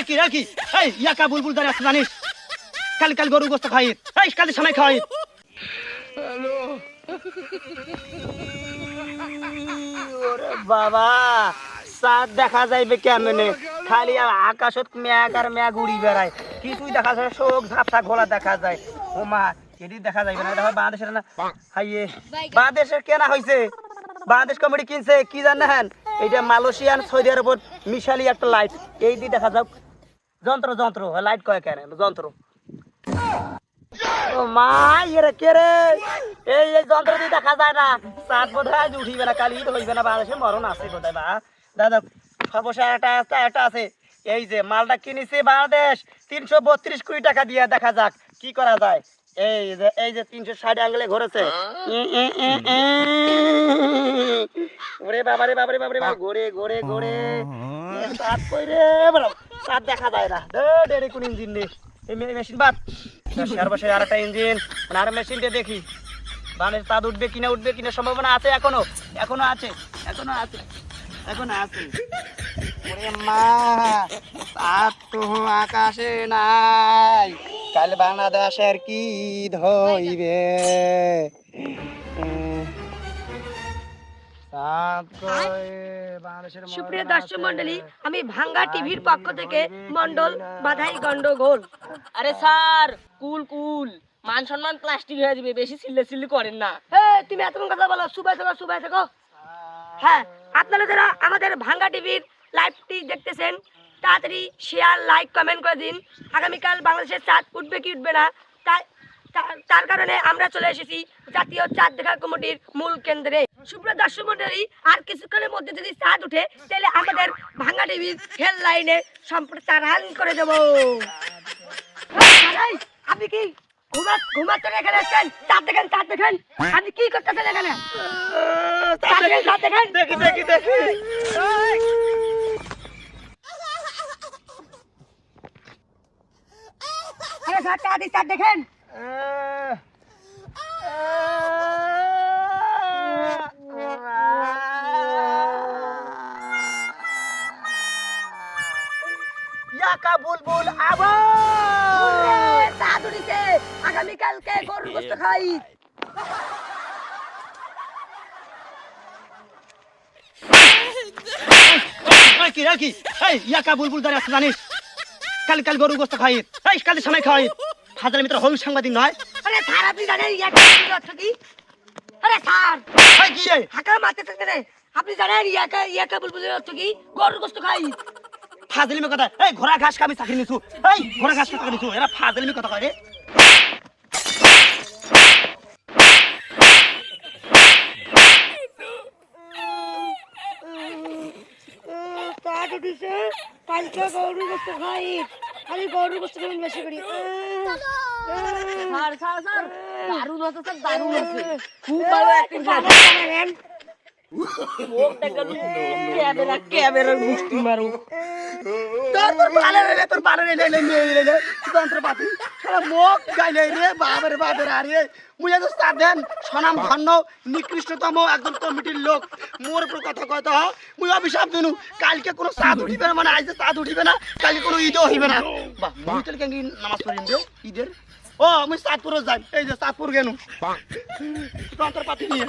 কি রাখি এই ইয়াকা বুলবুল দাঁড়িয়ে আছে জানিস কাল কাল গরু গোস্ত খাই এই কালের সময় খাই হ্যালো ওরে বাবা সাত দেখা যাইবে কেমনে খালি আকাশত মেঘ আর মেঘ উড়ি বেড়ায় কিছুই দেখা যায় শোক ঝাপসা ঘোলা দেখা যায় ও মা এটি দেখা যাইবে না এটা বাংলাদেশের না হাইয়ে বাংলাদেশের কেনা হয়েছে বাংলাদেশ কমিটি কিনছে কি জানেন এইটা মালয়েশিয়ান সৌদি আরবের মিশালি একটা লাইট এই দিয়ে দেখা যাক যন্ত্র যন্ত্র লাইট কয় কেন যন্ত্র ও মা এর কে রে এই যন্ত্র দিয়ে দেখা যায় না সাত বোধহয় উঠিবে না কালি হইবে না বাংলাদেশে মরণ আছে কোথায় বা দাদা সর্বশেষ একটা আছে এই যে মালটা কিনেছে বাংলাদেশ 332 কোটি টাকা দিয়ে দেখা যাক কি করা যায় এই যে 360 অ্যাঙ্গেলে ঘুরেছে ওরে বাবারে বাবারে বাবারে বাবা ঘুরে ঘুরে ঘুরে সাত কই রে বড় সাত দেখা যায় না ডেরে কোন ইঞ্জিন নে এই মেশিন বাদ সর্বশেষ আরেকটা ইঞ্জিন মানে আর মেশিন দিয়ে দেখি বানের তাদ উঠবে কিনা সম্ভাবনা আছে এখনো আছে ওরে মা তাত তো আকাশে নাই কাল বাংলাদেশের কি ধইবে সুপ্রিয় দর্শক মন্ডলী আমি ভাঙ্গা টিভির পক্ষ থেকে মন্ডল বাধাই গন্ডগোল আরে স্যার কুল মান সম্মান প্লাস্টিক হয়ে যাবে বেশি সিল্লি করেন না তুমি এত কথা বলো সুবাই থাকো হ্যাঁ আপনারা যারা আমাদের ভাঙ্গা টিভির লাইভটি দেখতেছেন তাড়াতাড়ি শেয়ার লাইক কমেন্ট করে দিন আগামীকাল বাংলাদেশের চাঁদ উঠবে কি উঠবে না তার কারণে আমরা চলে এসেছি জাতীয় চাঁদ দেখা কমিটির মূল কেন্দ্রে সুপ্রিয় দর্শক মন্ডলী আর কিছুক্ষণের মধ্যে যদি চাঁদ উঠে তাহলে আমাদের ভাঙ্গা টিভির হেল লাইনে সম্প্রচার করে দেব আপনি কি ঘুমাতে এখানে আসছেন চাঁদ দেখেন আপনি কি করতেছেন এখানে চাঁদ দেখেন দেখি আরে চাঁদ দেখেন ইয়াকা বুলবুল আবার চাঁদ উঠেছে আগামীকালকে গরুর গোশত খাই কি রাখি এই ইয়াকা বুলবুল দাঁড়িয়ে আছে জানিস কাল কাল গরু গোস্ত খাই এই কালের সময় খাই হাজার মিটার হল সাংবাদিক নয় আরে স্যার আপনি জানেন ইয়াকা বুলবুল অর্থ কি আরে স্যার এই কি রে হাকা মারতে থাকতে আপনি জানেন ইয়াকা বুলবুলের অর্থ কি গরুর গোশত খাই ফাজলিমি কথা এই ঘোড়া ঘাস কামি চাকরি নিছু এই ঘোড়া ঘাস চাকরি নিছু এরা ফাজলিমি কথা কয় রে চাঁদ উঠেছে কালকে গরুর গোশত খাই খালি গরুর গোশত খাই বেশি করি স্যার দারুণ আছে স্যার দারুণ আছে খুব ভালো অ্যাক্টিং করেন ক্যামেরার মুষ্টি মারো তোর পালে যন্ত্রপাতি সারা মুখ গাইলে রে বাবারে আরে মুই তো সাধেন সনাম ধন্য নিকৃষ্টতম একজন কমিটির লোক মোর উপর কথা কয়তো মুই অভিশাপ দিনু কালকে কোনো চাঁদ উঠিবে না মানে আজ চাঁদ উঠিবে না কালকে কোনো ঈদও হইবে না বাহ মুই তাহলে কেন নামাজ পড়িম রে ঈদের ও মুই চাঁদপুরে যাই এই যে চাঁদপুর গেনু যন্ত্রপাতি নিয়ে